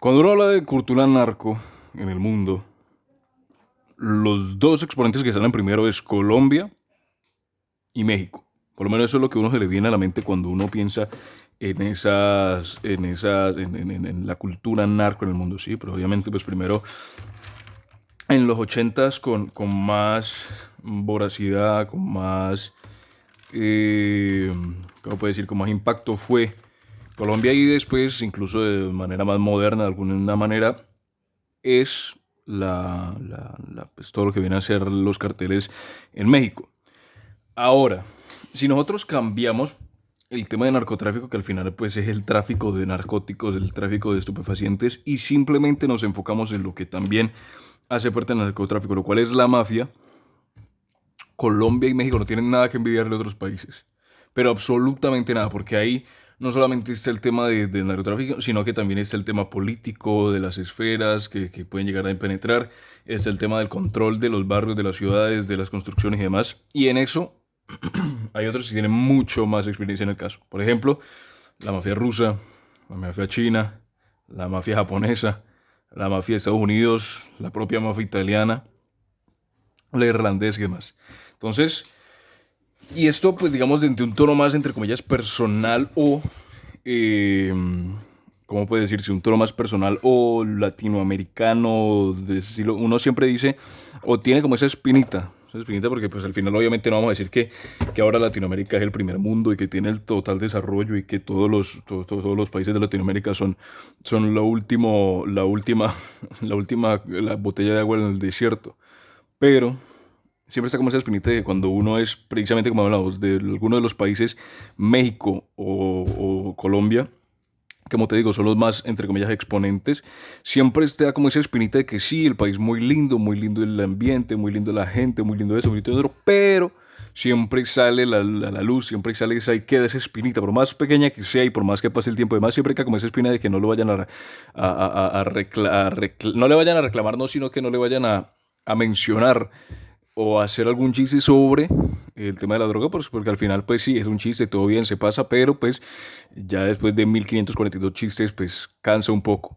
Cuando uno habla de cultura narco en el mundo, los dos exponentes que salen primero es Colombia y México. Por lo menos eso es lo que uno se le viene a la mente cuando uno piensa en la cultura narco en el mundo, sí, pero obviamente pues primero en los ochentas con más voracidad, con más, eh, ¿cómo puedo decir? Con más impacto fue Colombia y después, incluso de manera más moderna, de alguna manera, es pues, todo lo que viene a ser los carteles en México. Ahora, si nosotros cambiamos el tema de narcotráfico, que al final pues es el tráfico de narcóticos, el tráfico de estupefacientes, y simplemente nos enfocamos en lo que también hace parte del narcotráfico, lo cual es la mafia, Colombia y México no tienen nada que envidiarle a otros países. Pero absolutamente nada, porque ahí no solamente está el tema de narcotráfico, sino que también está el tema político, de las esferas que pueden llegar a penetrar, está el tema del control de los barrios, de las ciudades, de las construcciones y demás. Y en eso hay otros que tienen mucho más experiencia en el caso. Por ejemplo, la mafia rusa, la mafia china, la mafia japonesa, la mafia de Estados Unidos, la propia mafia italiana, la irlandesa y demás. Entonces, y esto, pues, digamos, de un tono más, entre comillas, personal o, eh, ¿cómo puede decirse? Un tono más personal o latinoamericano, de estilo, uno siempre dice, o tiene como esa espinita porque, pues, al final, obviamente, no vamos a decir que ahora Latinoamérica es el primer mundo y que tiene el total desarrollo y que todos los países de Latinoamérica son lo último, la botella de agua en el desierto. Pero siempre está como esa espinita de que cuando uno es, precisamente como hablamos, de alguno de los países, México o Colombia, como te digo, son los más, entre comillas, exponentes, siempre está como esa espinita de que sí, el país muy lindo el ambiente, muy lindo la gente, muy lindo eso, muy lindo eso, pero siempre sale la luz, siempre sale esa y queda esa espinita, por más pequeña que sea y por más que pase el tiempo, además siempre queda como esa espina de que no lo vayan no le vayan a reclamar, no, sino que no le vayan a mencionar o hacer algún chiste sobre el tema de la droga, pues porque al final pues sí, es un chiste, todo bien, se pasa, pero pues ya después de 1542 chistes pues cansa un poco.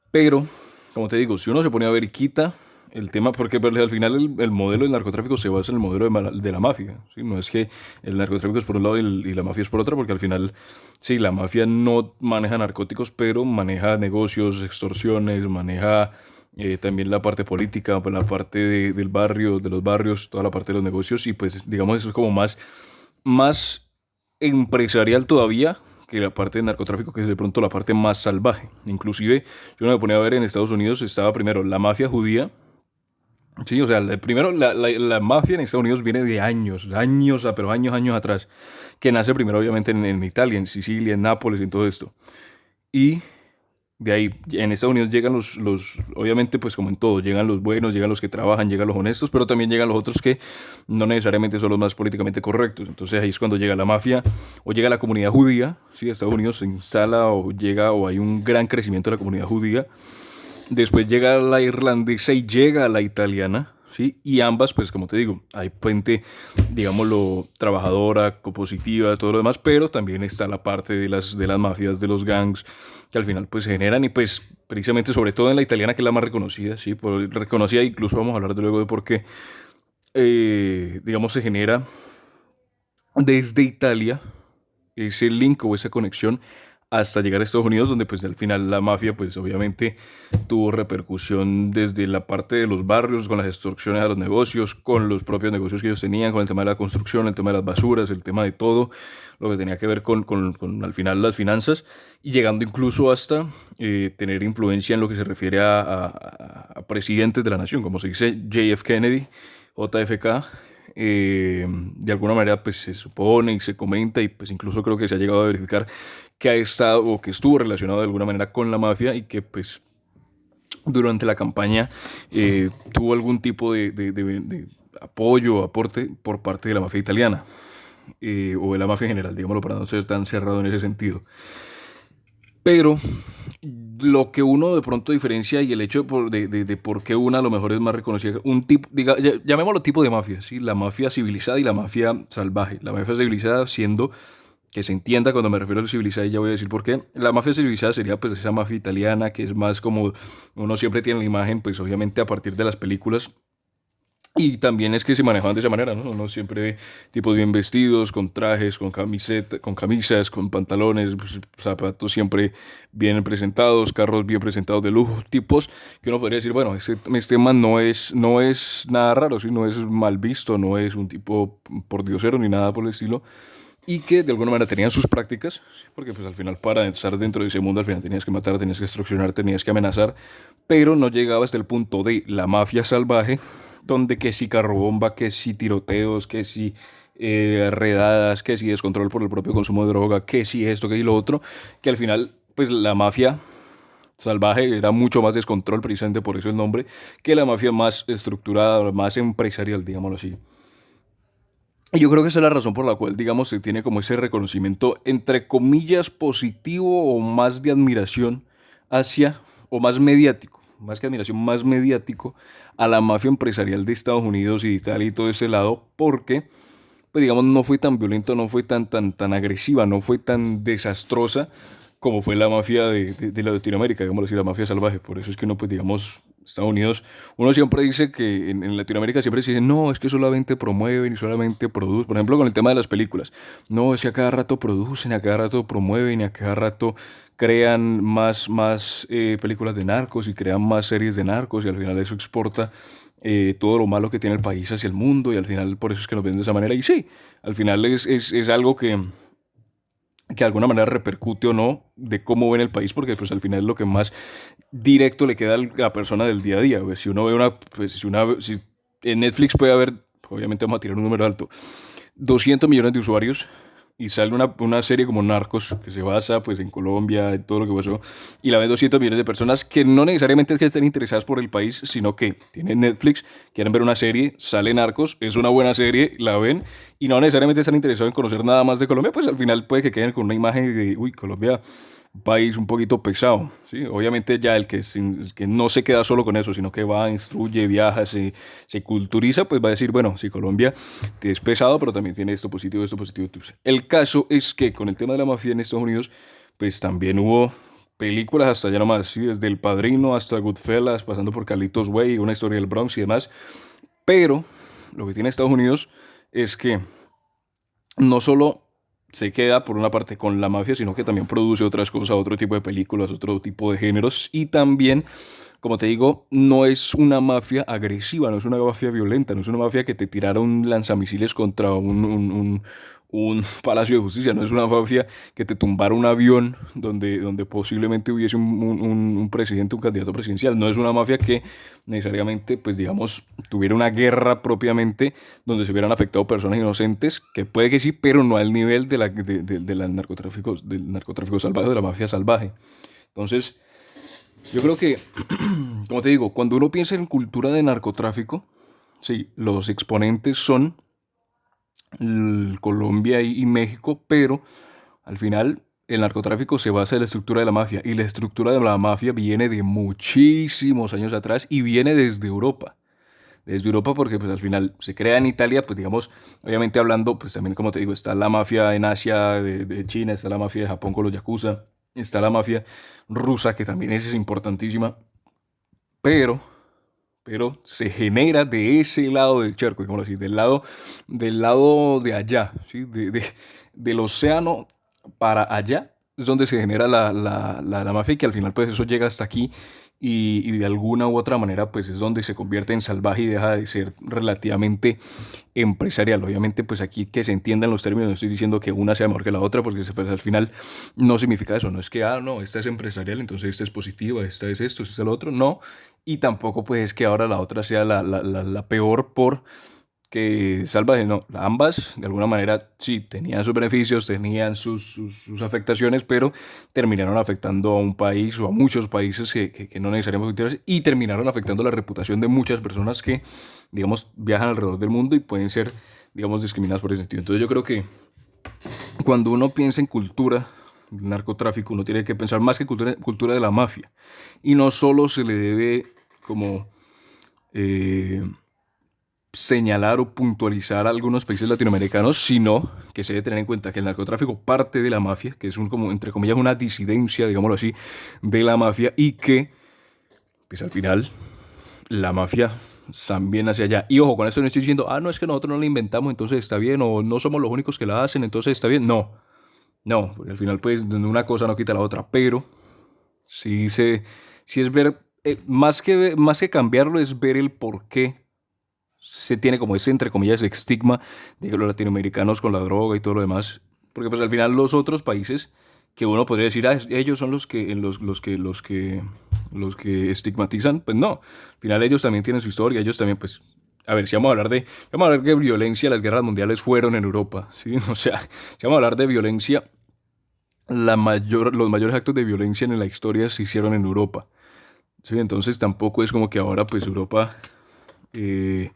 Pero, como te digo, si uno se pone a ver y quita el tema, porque pues, al final el modelo del narcotráfico se basa en el modelo de la mafia, ¿sí? No es que el narcotráfico es por un lado y la mafia es por otro, porque al final, sí, la mafia no maneja narcóticos, pero maneja negocios, extorsiones, maneja también la parte política, pues, la parte del barrio, de los barrios, toda la parte de los negocios, y pues digamos eso es como más empresarial todavía que la parte de narcotráfico, que es de pronto la parte más salvaje. Inclusive, yo no me ponía a ver en Estados Unidos, estaba primero la mafia judía. Sí, o sea, primero la mafia en Estados Unidos viene de años, pero años atrás, que nace primero obviamente en Italia, en Sicilia, en Nápoles, en todo esto. Y de ahí, en Estados Unidos llegan obviamente pues como en todo, llegan los buenos, llegan los que trabajan, llegan los honestos, pero también llegan los otros que no necesariamente son los más políticamente correctos. Entonces ahí es cuando llega la mafia o llega la comunidad judía, ¿sí? Estados Unidos se instala o llega o hay un gran crecimiento de la comunidad judía. Después llega la irlandesa y llega la italiana, ¿sí? Y ambas, pues como te digo, hay puente, digámoslo, trabajadora, compositiva, todo lo demás, pero también está la parte de las mafias, de los gangs, que al final pues se generan y pues precisamente sobre todo en la italiana, que es la más reconocida, ¿sí? Reconocida, incluso vamos a hablar de luego de por qué, digamos, se genera desde Italia ese link o esa conexión hasta llegar a Estados Unidos, donde pues al final la mafia pues obviamente tuvo repercusión desde la parte de los barrios, con las extorsiones a los negocios, con los propios negocios que ellos tenían, con el tema de la construcción, el tema de las basuras, el tema de todo lo que tenía que ver con al final las finanzas, y llegando incluso hasta tener influencia en lo que se refiere a presidentes de la nación, como se dice JF Kennedy, JFK, de alguna manera pues se supone y se comenta y pues incluso creo que se ha llegado a verificar que ha estado o que estuvo relacionado de alguna manera con la mafia y que pues durante la campaña tuvo algún tipo de apoyo o aporte por parte de la mafia italiana, o de la mafia en general, digámoslo para no ser tan cerrado en ese sentido. Pero lo que uno de pronto diferencia y el hecho de por qué una a lo mejor es más reconocida, un tipo, llamémoslo tipo de mafia, ¿sí? La mafia civilizada y la mafia salvaje. La mafia civilizada siendo que se entienda cuando me refiero a civilizada, y ya voy a decir por qué. La mafia civilizada sería pues esa mafia italiana, que es más como uno siempre tiene la imagen, pues obviamente a partir de las películas. Y también es que se manejaban de esa manera, ¿no? Uno siempre ve tipos bien vestidos, con trajes, con camiseta, con camisas, con pantalones, pues, zapatos siempre bien presentados, carros bien presentados de lujo, tipos que uno podría decir, bueno, este man no es nada raro, ¿sí? No es mal visto, no es un tipo por diosero ni nada por el estilo, y que de alguna manera tenían sus prácticas, porque pues al final para estar dentro de ese mundo al final tenías que matar, tenías que extorsionar, tenías que amenazar, pero no llegaba hasta el punto de la mafia salvaje, donde que si carrobomba, que si tiroteos, que si redadas, que si descontrol por el propio consumo de droga, que si esto, que si lo otro, que al final pues la mafia salvaje era mucho más descontrol, precisamente por eso el nombre, que la mafia más estructurada, más empresarial, digámoslo así. Y yo creo que esa es la razón por la cual, digamos, se tiene como ese reconocimiento, entre comillas, positivo o más de admiración hacia, o más mediático, más que admiración, más mediático a la mafia empresarial de Estados Unidos y de Italia y todo ese lado, porque, pues digamos, no fue tan violento, no fue tan agresiva, no fue tan desastrosa como fue la mafia de la Latinoamérica, digamos así, la mafia salvaje. Por eso es que uno, pues digamos, Estados Unidos, uno siempre dice que en Latinoamérica siempre se dice, no, es que solamente promueven y solamente producen. Por ejemplo, con el tema de las películas. No, es que a cada rato producen, a cada rato promueven y a cada rato crean más películas de narcos y crean más series de narcos y al final eso exporta todo lo malo que tiene el país hacia el mundo y al final por eso es que nos ven de esa manera. Y sí, al final es algo que de alguna manera repercute o no de cómo ven el país, porque pues al final es lo que más directo le queda a la persona del día a día. Pues, si uno ve pues si en Netflix puede haber, obviamente vamos a tirar un número alto, 200 millones de usuarios y sale una serie como Narcos que se basa pues en Colombia, en todo lo que pasó, y la ven 200 millones de personas que no necesariamente es que estén interesadas por el país, sino que tienen Netflix, quieren ver una serie, sale Narcos, es una buena serie, la ven y no necesariamente están interesados en conocer nada más de Colombia, pues al final puede que queden con una imagen de, uy, Colombia, un país un poquito pesado, ¿sí? Obviamente ya el que no se queda solo con eso, sino que va, instruye, viaja, se culturiza, pues va a decir, bueno, sí, Colombia es pesado, pero también tiene esto positivo, esto positivo. El caso es que con el tema de la mafia en Estados Unidos, pues también hubo películas hasta ya nomás, ¿sí? Desde El Padrino hasta Goodfellas, pasando por Carlitos Way, una historia del Bronx y demás. Pero lo que tiene Estados Unidos es que no solo se queda por una parte con la mafia, sino que también produce otras cosas, otro tipo de películas, otro tipo de géneros y también, como te digo, no es una mafia agresiva, no es una mafia violenta, no es una mafia que te tirara un lanzamisiles contra un palacio de justicia, no es una mafia que te tumbara un avión donde posiblemente hubiese un presidente, un candidato presidencial, no es una mafia que necesariamente, pues digamos, tuviera una guerra propiamente donde se hubieran afectado personas inocentes, que puede que sí, pero no al nivel del narcotráfico salvaje, de la mafia salvaje. Entonces, yo creo que, como te digo, cuando uno piensa en cultura de narcotráfico, sí, los exponentes son Colombia y México, pero al final el narcotráfico se basa en la estructura de la mafia y la estructura de la mafia viene de muchísimos años atrás y viene desde Europa. Desde Europa porque pues al final se crea en Italia, pues digamos, obviamente hablando, pues también como te digo, está la mafia en Asia de China, está la mafia de Japón con los yakuza, está la mafia rusa que también es importantísima, pero se genera de ese lado del charco, digamos así, del lado de allá, ¿sí? Del océano para allá, es donde se genera la mafia y que al final pues eso llega hasta aquí y de alguna u otra manera pues es donde se convierte en salvaje y deja de ser relativamente empresarial. Obviamente pues aquí que se entiendan los términos, no estoy diciendo que una sea mejor que la otra porque pues, al final no significa eso, no es que, no, esta es empresarial, entonces esta es positiva, esta es esto, esta es lo otro, no, y tampoco pues es que ahora la otra sea la peor por que salvaje, no, ambas de alguna manera sí tenían sus beneficios, tenían sus afectaciones, pero terminaron afectando a un país o a muchos países que no necesariamente y terminaron afectando la reputación de muchas personas que, digamos, viajan alrededor del mundo y pueden ser, digamos, discriminadas por ese sentido. Entonces yo creo que cuando uno piensa en cultura, narcotráfico, uno tiene que pensar más que cultura de la mafia. Y no solo se le debe como señalar o puntualizar a algunos países latinoamericanos, sino que se debe tener en cuenta que el narcotráfico parte de la mafia, que es un, como, entre comillas, una disidencia, digámoslo así, de la mafia y que, pues al final, la mafia también hacia allá. Y ojo, con esto no estoy diciendo, no, es que nosotros no la inventamos, entonces está bien, o no somos los únicos que la hacen, entonces está bien. No, no, porque al final, pues, una cosa no quita la otra, pero sí, sí es ver, más que cambiarlo, es ver el por qué se tiene como ese, entre comillas, estigma de que los latinoamericanos con la droga y todo lo demás. Porque pues al final los otros países que uno podría decir, ellos son los que, los que estigmatizan, pues no. Al final ellos también tienen su historia, ellos también, pues, a ver, si vamos a hablar de, vamos a hablar de violencia, las guerras mundiales fueron en Europa, ¿sí? O sea, si vamos a hablar de violencia, los mayores actos de violencia en la historia se hicieron en Europa. ¿Sí? Entonces tampoco es como que ahora pues Europa, eh,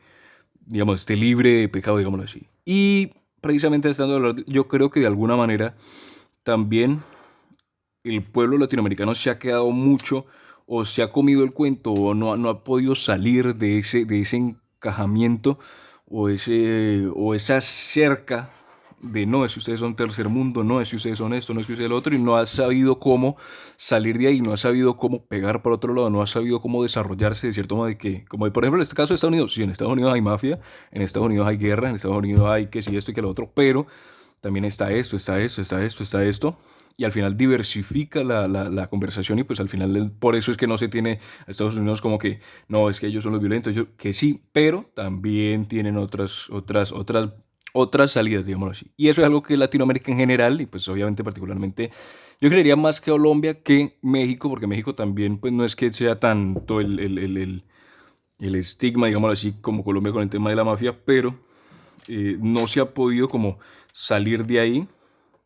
digamos, esté libre de pecado, digámoslo así. Y precisamente yo creo que de alguna manera también el pueblo latinoamericano se ha quedado mucho o se ha comido el cuento o no ha podido salir de ese encajamiento o esa cerca de no es que ustedes son tercer mundo, no es que ustedes son esto, no es que ustedes lo otro, y no ha sabido cómo salir de ahí, no ha sabido cómo pegar para otro lado, no ha sabido cómo desarrollarse de cierto modo de que, como por ejemplo en este caso de Estados Unidos, sí, en Estados Unidos hay mafia, en Estados Unidos hay guerra, en Estados Unidos hay que si esto y que lo otro, pero también está esto, está esto, está esto, está esto. Y al final diversifica la conversación y pues al final por eso es que no se tiene a Estados Unidos como que no, es que ellos son los violentos, que sí, pero también tienen otras salidas, digámoslo así. Y eso es algo que Latinoamérica en general, y pues obviamente particularmente, yo creería más que Colombia que México, porque México también pues no es que sea tanto el estigma, digámoslo así, como Colombia con el tema de la mafia, pero no se ha podido como salir de ahí.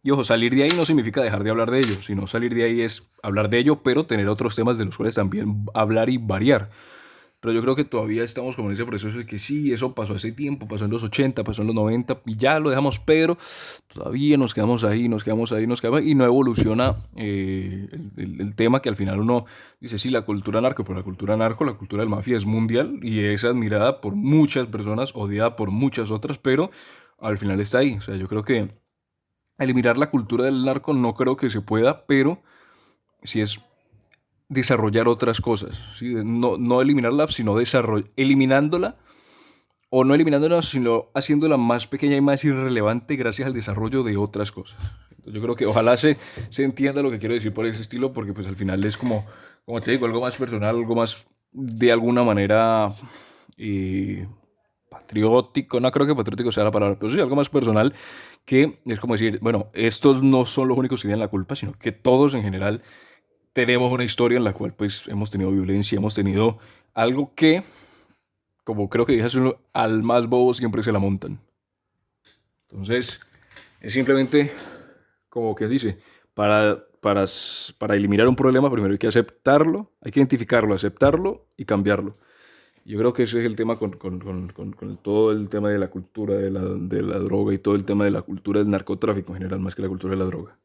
Y ojo, salir de ahí no significa dejar de hablar de ello, sino salir de ahí es hablar de ello, pero tener otros temas de los cuales también hablar y variar. Pero yo creo que todavía estamos como en ese proceso de que sí, eso pasó hace tiempo, pasó en los 80, pasó en los 90 y ya lo dejamos, pero todavía nos quedamos ahí, nos quedamos ahí, nos quedamos ahí y no evoluciona el tema que al final uno dice, sí, la cultura narco, pero la cultura narco, la cultura del mafia es mundial y es admirada por muchas personas, odiada por muchas otras, pero al final está ahí. O sea, yo creo que eliminar la cultura del narco no creo que se pueda, pero sí es desarrollar otras cosas, ¿sí? No eliminarla, sino eliminándola, o no eliminándola, sino haciéndola más pequeña y más irrelevante gracias al desarrollo de otras cosas. Entonces, yo creo que ojalá se entienda lo que quiero decir por ese estilo, porque pues al final es como te digo, algo más personal, algo más de alguna manera patriótico, no creo que patriótico sea la palabra, pero sí algo más personal, que es como decir, bueno, estos no son los únicos que tienen la culpa, sino que todos en general tenemos una historia en la cual pues hemos tenido violencia, hemos tenido algo que, como creo que dije hace al más bobo siempre se la montan. Entonces, es simplemente como que dice, para eliminar un problema primero hay que aceptarlo, hay que identificarlo, aceptarlo y cambiarlo. Yo creo que ese es el tema con todo el tema de la cultura de la droga y todo el tema de la cultura del narcotráfico en general, más que la cultura de la droga.